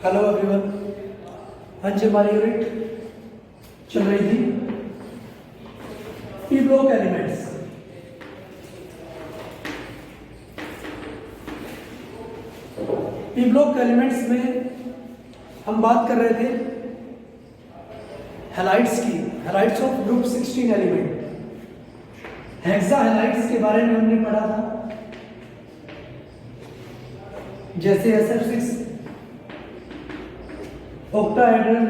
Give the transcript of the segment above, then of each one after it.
Hello everyone. हाँ जी, हमारी unit चल रही थी P block elements. P block elements में हम बात कर रहे थे हैलाइड्स की, halides of group 16 element. Hexa halides के बारे में हमने पढ़ा था, जैसे SF6 ऑक्टाहेड्रल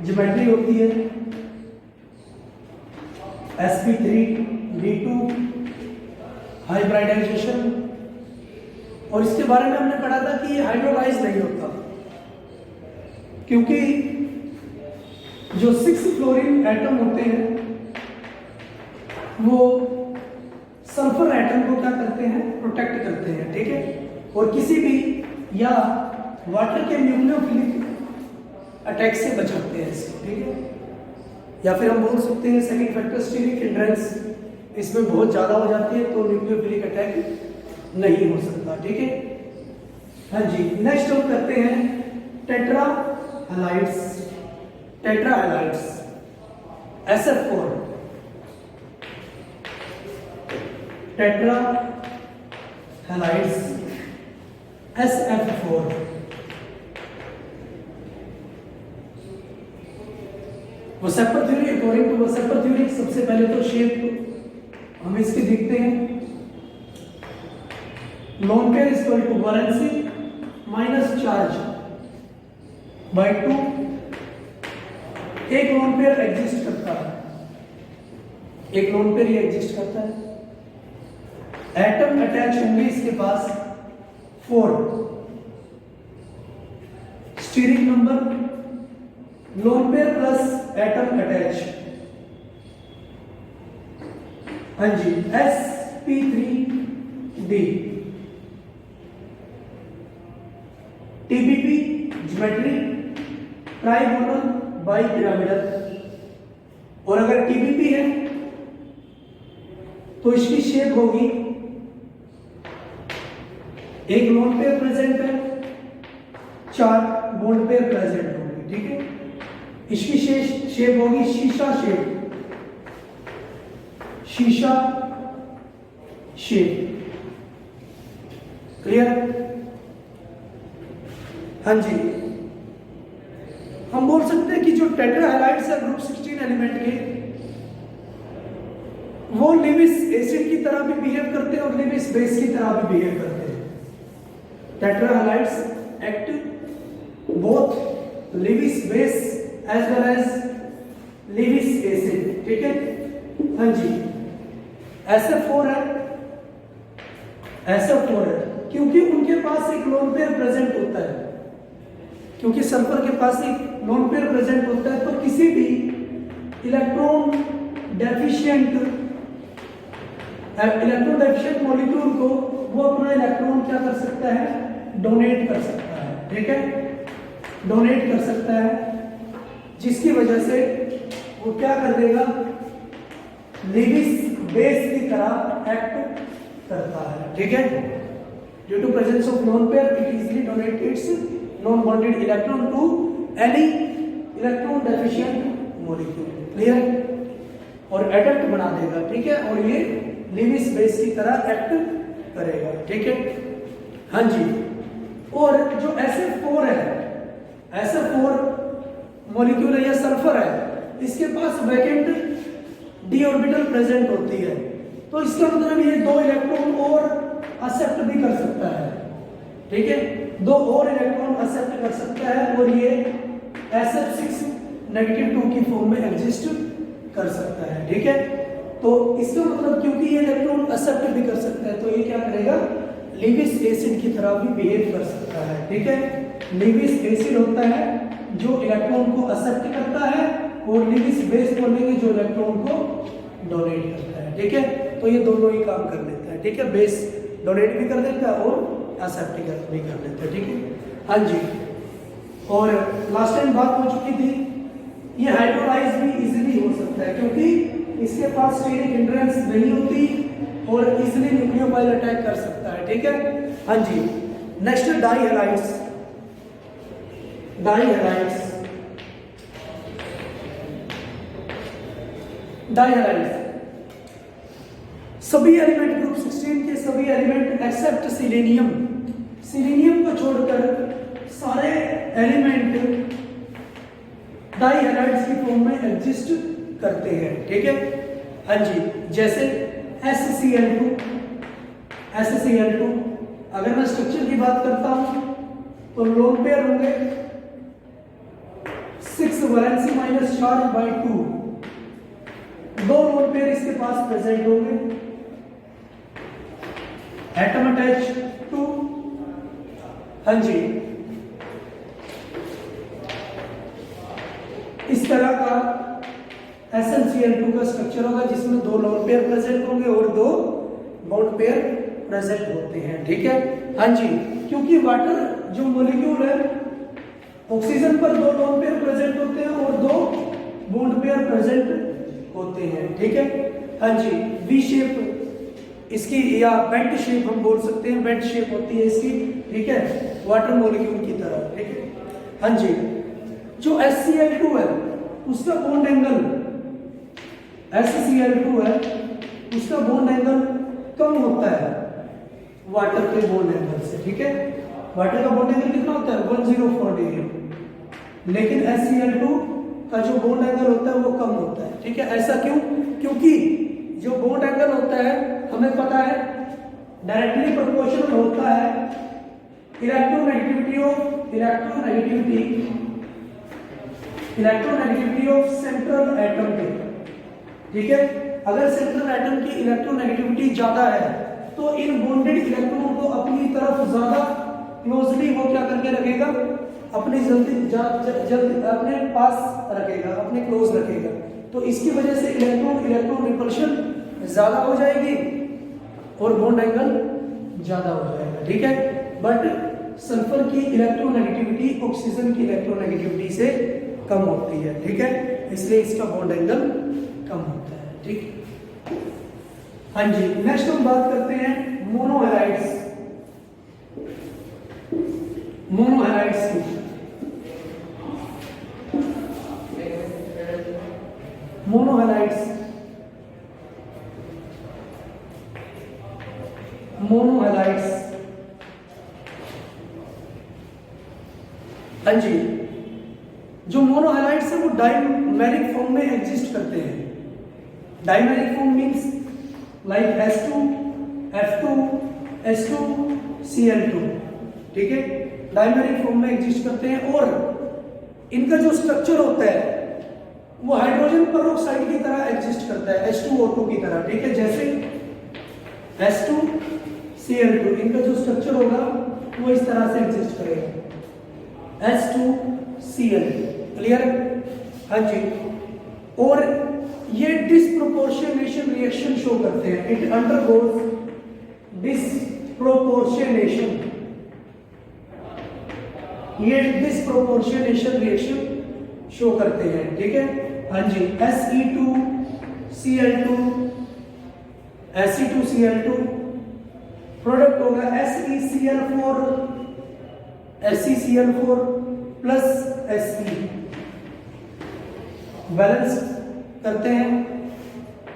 ज्योमेट्री होती है, sp3 D2 हाइब्रिडाइजेशन, और इसके बारे में हमने पढ़ा था कि ये हाइड्रोलाइज नहीं होता क्योंकि जो 6 फ्लोरीन एटम होते हैं वो सल्फर एटम को क्या करते हैं, प्रोटेक्ट करते हैं, ठीक है। और किसी भी या वाटर के न्यूक्लियोफिलिक अटैक से बचाते हैं इसको, ठीक है। या फिर हम बोल सकते हैं सेकंड फैक्टर स्टीरिक हिंड्रेंस इसमें बहुत ज़्यादा हो जाती है तो न्यूक्लियोफिलिक अटैक नहीं हो सकता, ठीक है। हाँ जी, नेक्स्ट हम करते हैं tetra halides. Tetra halides SF4, tetra halides SF4। VSEPR theory, according to VSEPR theory सबसे पहले तो शेप हम इसकी देखते हैं। Lone pair equal to valency minus charge by 2। एक लोन पेयर एग्जिस्ट करता है, एक लोन पेयर ये एग्जिस्ट करता है। एटम अटैच होंगे इसके पास 4, steric number lone pair plus atom attach. हाँ जी, sp3d TBP geometry trigonal bi pyramidal. और अगर TBP है तो इसकी शेप होगी, एक लोन पेयर प्रेजेंट है, 4 बॉन्ड पेयर प्रेजेंट होंगे, ठीक है। इसकी शेप होगी शीशा शेप, शीशा शेप, क्लियर। हाँ जी, हम बोल सकते हैं कि जो टेट्रा हैलाइड्स है ग्रुप 16 एलिमेंट के, वो लिविस एसिड की तरह भी बिहेव करते हैं और लिविस बेस की तरह भी बिहेव करते हैं। Tetra halides act both Lewis base as well as Lewis acid, ठीक है। हाँ जी, SF4 है, SF4 है क्योंकि उनके पास एक लोन पेयर प्रेजेंट होता है, क्योंकि सल्फर के पास एक लोन पेयर प्रेजेंट होता है, तो किसी भी इलेक्ट्रॉन डेफिशिएंट मॉलिक्यूल को वो अपना इलेक्ट्रॉन क्या कर सकता है, डोनेट कर सकता है, ठीक है, डोनेट कर सकता है, जिसकी वजह से वो क्या कर देगा, लिविस बेस की तरह एक्ट करता है, ठीक है। Due to presence of lone pair it easily donate its non bonded electron to any electron deficient molecule, clear. और एडप्ट बना देगा, ठीक है, और ये लिविस बेस की तरह एक्ट करेगा, ठीक है। हाँ जी, और जो SF4 है, SF4 मॉलिक्यूल है या सल्फर है, इसके पास वैकेंट d ऑर्बिटल प्रेजेंट होती है, तो इसका मतलब ये 2 इलेक्ट्रॉन और एक्सेप्ट भी कर सकता है, ठीक है, 2 और इलेक्ट्रॉन एक्सेप्ट कर सकता है और ये SF6 -2 की फॉर्म में एग्जिस्ट कर सकता है, ठीक है। तो इसका मतलब क्योंकि ये इलेक्ट्रॉन एक्सेप्ट भी कर सकता है तो ये क्या करेगा, लिविस एसिड की तरह भी बिहेव कर सकता है, ठीक है। लिविस एसिड होता है जो इलेक्ट्रॉन को एक्सेप्ट करता है और लिविस बेस बोलेंगे जो इलेक्ट्रॉन को डोनेट करता है, ठीक है। तो ये दोनों ही काम कर लेता है, ठीक है, बेस डोनेट भी कर देता है और एक्सेप्ट भी कर देता है, ठीक है। हाँ जी, और लास्ट टाइम बात हो चुकी थी, ये हाइड्रोलाइज भी इजीली हो सकता है क्योंकि इसके पास स्टीरिक हिंड्रेंस नहीं होती और इजीली न्यूक्लियोफाइल अटैक कर सकता है, ठीक है। हाँ जी, नेक्स्ट डाई हैलाइड्स। डाइहैलाइड्स, डाइहैलाइड्स सभी एलिमेंट ग्रुप 16 के सभी एलिमेंट एक्सेप्ट सिलेनियम, सिलेनियम को छोड़कर सारे एलिमेंट डाइहैलाइड्स की फॉर्म में एग्जिस्ट करते हैं, ठीक है। हाँ जी, जैसे HCl2, HCl2 अगर मैं स्ट्रक्चर की बात करता हूं तो लोन पेयर होंगे 6 वैलेंसी माइनस चार्ज बाई 2, दो लोन पेयर इसके पास प्रेजेंट होंगे, एटम अटैच 2। हाँ जी, इस तरह का SnCl2 का स्ट्रक्चर होगा जिसमें दो लोन पेयर प्रेजेंट होंगे और दो बॉन्ड पेयर प्रेजेंट होते हैं, ठीक है। हाँ जी, क्योंकि वाटर जो मॉलिक्यूल है ऑक्सीजन पर दो लोन पेयर प्रेजेंट होते हैं और दो बॉन्ड पेयर प्रेजेंट होते हैं, ठीक है। हाँ जी, वी शेप इसकी या बेंट शेप हम बोल सकते हैं, बेंट शेप होती है इसकी, ठीक है, वाटर मॉलिक्यूल की तरह, ठीक है। हाँ जी, जो HCl2 है उसका बॉन्ड एंगल, HCl2 है उसका बॉन्ड एंगल कम होता है वाटर के बॉन्ड एंगल से, ठीक है। वाटर का बॉन्ड एंगल कितना होता है 104 डिग्री, लेकिन HCl2 का जो बॉन्ड एंगल होता है वो कम होता है, ठीक है। ऐसा क्यों? क्योंकि जो बॉन्ड एंगल होता है हमें पता है डायरेक्टली प्रोपोर्शनल होता है इलेक्ट्रोनेगेटिविटी ऑफ सेंट्रल एटम के, ठीक है। अगर सेंट्रल एटम की इलेक्ट्रोनेगेटिविटी ज्यादा है तो इन बॉन्डेड इलेक्ट्रॉन को अपनी तरफ ज्यादा क्लोजली वो क्या करके रखेगा, अपने जल्दी अपने पास रखेगा, अपने क्लोज रखेगा, तो इसकी वजह से इलेक्ट्रॉन रिपल्शन ज्यादा हो जाएगी और बॉन्ड एंगल ज्यादा हो जाएगा, ठीक है। बट सल्फर की इलेक्ट्रोनेगेटिविटी ऑक्सीजन की इलेक्ट्रोनेगेटिविटी से कम होती है, ठीक है, इसलिए इसका बॉन्ड एंगल कम होता है, ठीक। हाँ जी, नेक्स्ट हम बात करते हैं मोनोहैलाइड्स, मोनोहैलाइड्स की। मोनोहैलाइड्स, मोनोहैलाइड्स, हाँ जी, जो मोनोहैलाइड्स है वो डाइमेरिक फॉर्म में एग्जिस्ट करते हैं। Dimeric form means like H2, F2, H2, Cl2, ठीक है, डाइमेरिक फॉर्म में एग्जिस्ट करते हैं और इनका जो स्ट्रक्चर होता है वो हाइड्रोजन पेरोक्साइड की तरह एग्जिस्ट करता है, H2O2 की तरह, ठीक है। जैसे H2Cl2 इनका जो स्ट्रक्चर होगा वो इस तरह से एग्जिस्ट करेगा, H2Cl, क्लियर? हाँ जी, और ये डिस्प्रोपोर्शनेशन रिएक्शन शो करते हैं, इट अंडरगोज डिस्प्रोपोर्शनेशन, ये डिस्प्रोपोर्शनेशन रिएक्शन शो करते हैं, ठीक है। हाँ जी, Se2Cl2, Se2Cl2 प्रोडक्ट होगा SeCl4, SeCl4 plus Se, balance करते हैं।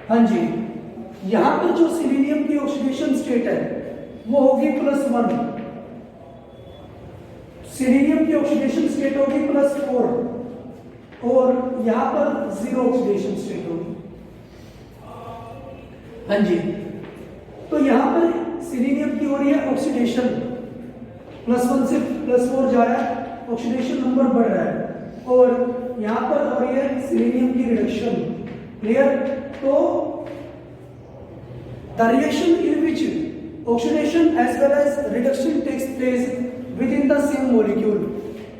हाँ जी, यहां पर जो सिलीनियम की ऑक्सीडेशन स्टेट है वो होगी +1, सिलीनियम की ऑक्सीडेशन स्टेट होगी +4 और यहां पर 0 ऑक्सीडेशन स्टेट होगी। हाँ जी, तो यहां पर सिलीनियम की हो रही है ऑक्सीडेशन, +1 से +4 जा रहा है, ऑक्सीडेशन नंबर बढ़ रहा है, और यहां पर हो रही है सिलीनियम की रिडक्शन, क्लियर? तो the reaction in which oxidation as well as reduction takes place within the same molecule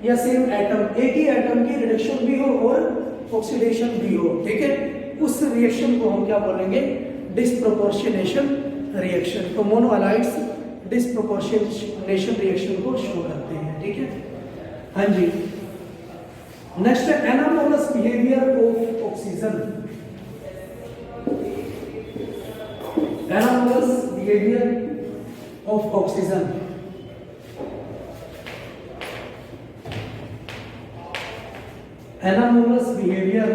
या सेम एटम, एक ही एटम की रिडक्शन भी हो और ऑक्सीडेशन भी हो, ठीक है, उस रिएक्शन को हम क्या बोलेंगे, डिस्प्रोपोर्शनेशन रिएक्शन। तो मोनोहैलाइड्स डिस्प्रोपोर्शनेशन रिएक्शन को शो करते हैं, ठीक है। हाँ जी, नेक्स्ट है anomalous behaviour of oxygen, anomalous behaviour of oxygen. Anomalous behaviour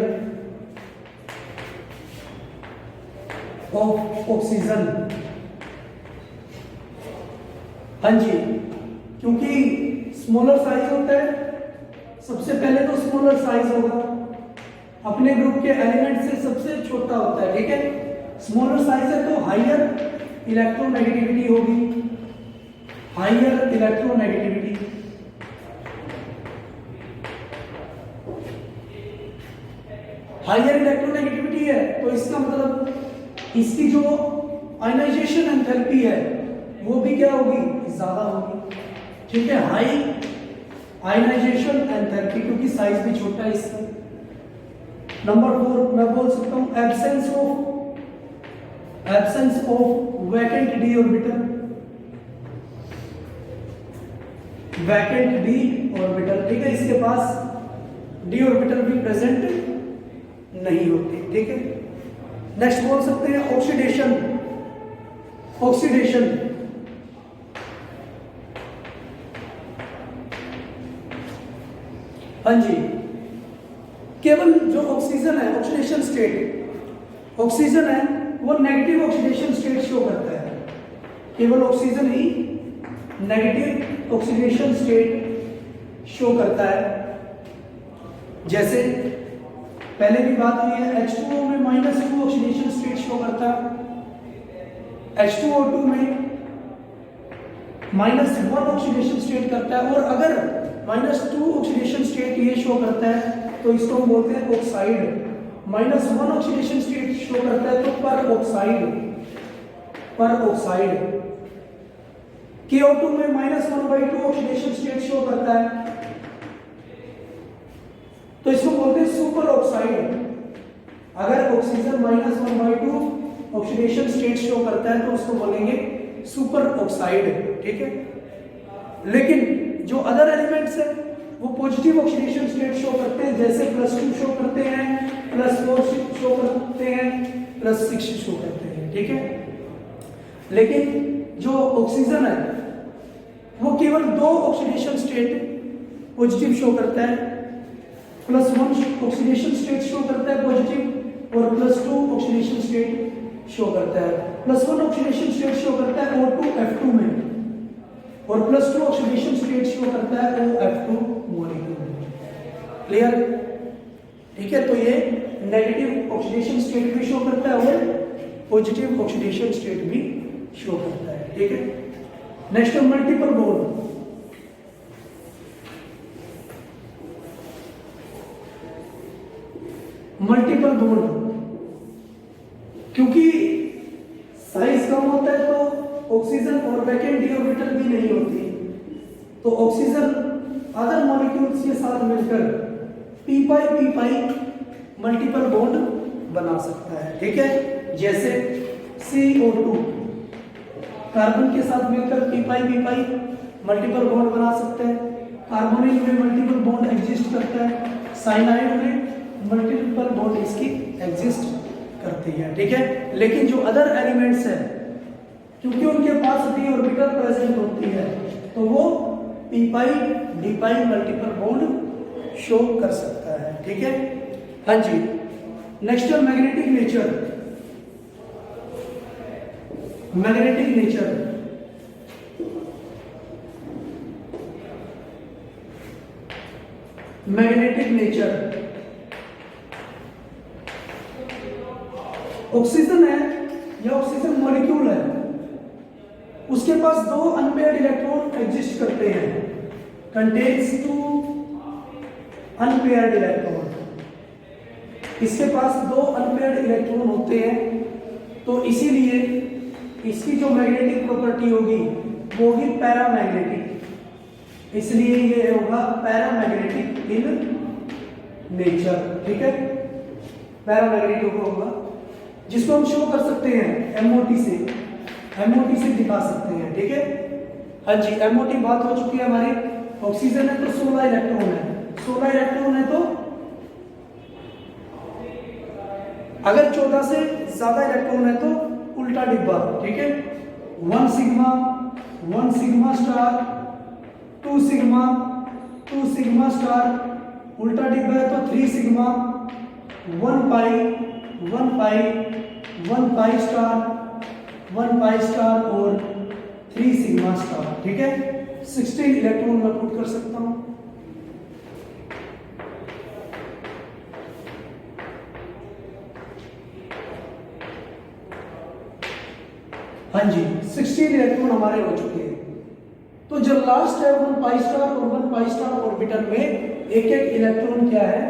of oxygen. हाँ जी, क्योंकि स्मॉलर साइज होता है, सबसे पहले तो स्मॉलर साइज होगा, अपने ग्रुप के एलिमेंट से सबसे छोटा होता है, ठीक है। स्मॉलर साइज है तो हायर इलेक्ट्रोनेगेटिविटी होगी, हायर इलेक्ट्रोनेगेटिविटी। हायर इलेक्ट्रोनेगेटिविटी है तो इसका मतलब इसकी जो आयनाइजेशन एंथैल्पी है वो भी क्या होगी, ज्यादा होगी, ठीक है। हाई आयनाइजेशन एंथैल्पी, क्योंकि साइज भी छोटा है इसका। नंबर 4 मैं बोल सकता हूं absence of vacant D orbital. Vacant D orbital, ठीक है, इसके पास डी ऑर्बिटल भी प्रेजेंट नहीं होती, ठीक है। नेक्स्ट बोल सकते हैं ऑक्सीडेशन। ऑक्सीडेशन हाँ जी, केवल जो ऑक्सीजन है, ऑक्सीडेशन स्टेट, ऑक्सीजन है वो नेगेटिव ऑक्सीडेशन स्टेट शो करता है। केवल ऑक्सीजन ही नेगेटिव ऑक्सीडेशन स्टेट शो करता है। जैसे पहले भी बात हुई है, H2O में -2 ऑक्सीडेशन स्टेट शो करता है, H2O2 में -1 ऑक्सीडेशन स्टेट करता है। और अगर -2 ऑक्सीडेशन स्टेट ये शो करता है तो इसको हम बोलते हैं ऑक्साइड। -1 ऑक्सीडेशन स्टेट शो करता है तो पर ऑक्साइड। KO2 में -1/2 ऑक्सीडेशन स्टेट शो करता है तो इसको बोलते हैं सुपर ऑक्साइड। अगर ऑक्सीजन -1/2 ऑक्सीडेशन स्टेट शो करता है तो उसको बोलेंगे सुपर ऑक्साइड, ठीक है। लेकिन जो अदर एलिमेंट्स है वो पॉजिटिव ऑक्सीडेशन स्टेट शो करते हैं, जैसे +2 शो करते हैं, +4 शो करते हैं, +6 शो करते हैं, ठीक है। लेकिन जो ऑक्सीजन है वो केवल 2 ऑक्सीडेशन स्टेट पॉजिटिव शो करता है, +1 ऑक्सीडेशन स्टेट शो करता है पॉजिटिव और +2 ऑक्सीडेशन स्टेट शो करता है। +1 ऑक्सीडेशन स्टेट शो करता है O2F2 में और +2 ऑक्सीडेशन स्टेट शो करता है OF2 मॉलिक्यूल में। क्लियर, ठीक है। तो ये नेगेटिव ऑक्सीडेशन स्टेट भी शो करता है और पॉजिटिव ऑक्सीडेशन स्टेट भी शो करता है, ठीक है। Next multiple bond. Multiple bond, क्योंकि साइज कम होता है तो ऑक्सीजन और वैकेंट डी ऑर्बिटल भी नहीं होती, तो ऑक्सीजन अदर मॉलिक्यूल्स के साथ मिलकर p मल्टीपल बॉन्ड बना सकता है, ठीक है। जैसे CO2 कार्बन के साथ मिलकर p मल्टीपल बॉन्ड बना सकते हैं। कार्बोनिल में मल्टीपल बॉन्ड एग्जिस्ट करता है, साइनाइड में मल्टीपल बॉन्ड इसकी एग्जिस्ट करती है, ठीक है। लेकिन जो अदर एलिमेंट्स हैं क्योंकि उनके पास डी ऑर्बिटल प्रेजेंट होती है तो वो p मल्टीपल बॉन्ड शो कर सकता है, ठीक है। हाँ जी, नेक्स्ट है magnetic nature. Magnetic nature, magnetic nature. Oxygen है या ऑक्सीजन मॉलिक्यूल है, उसके पास 2 अनपेयर्ड इलेक्ट्रॉन एग्जिस्ट करते हैं, कंटेन्स 2 अनपेयर्ड इलेक्ट्रॉन। इसके पास 2 अनपेयर्ड इलेक्ट्रॉन होते हैं तो इसीलिए इसकी जो मैग्नेटिक प्रॉपर्टी होगी वो होगी पैरामैग्नेटिक, इसलिए ये होगा पैरामैग्नेटिक इन नेचर, ठीक है। पैरामैग्नेटिक होगा जिसको हम शो कर सकते हैं MOT से दिखा सकते हैं, ठीक है। हाँ जी, MOT बात हो चुकी है हमारी। ऑक्सीजन है तो 16 इलेक्ट्रॉन है, 16 इलेक्ट्रॉन है तो अगर 14 से ज्यादा इलेक्ट्रॉन है तो उल्टा डिब्बा, ठीक है। 1 सिग्मा स्टार, 2 सिग्मा स्टार, उल्टा डिब्बा है तो 3 सिग्मा 1 पाई 1 पाई 1 पाई स्टार और 3 सिग्मा स्टार। ठीक है, 16 इलेक्ट्रॉन मैं पुट कर सकता हूं। हाँ जी, 16 इलेक्ट्रॉन हमारे हो चुके हैं। तो जो लास्ट है 1 पाई स्टार और 1 पाई स्टार ऑर्बिटल में एक एक इलेक्ट्रॉन क्या है,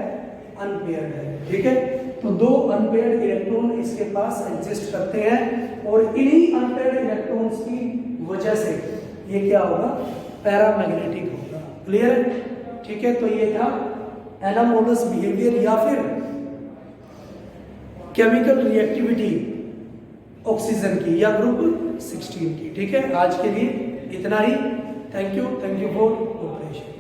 अनपेयर्ड है। ठीक है, तो 2 अनपेयर्ड इलेक्ट्रॉन इसके पास एग्जिस्ट करते हैं और इन्हीं अनपेयर्ड इलेक्ट्रॉन्स की वजह से ये क्या होगा, पैरामैग्नेटिक होगा। क्लियर है? ठीक है, तो ये था एनामोलस बिहेवियर या फिर केमिकल रिएक्टिविटी ऑक्सीजन की या ग्रुप 16 की। ठीक है, आज के लिए इतना ही। Thank you for cooperation.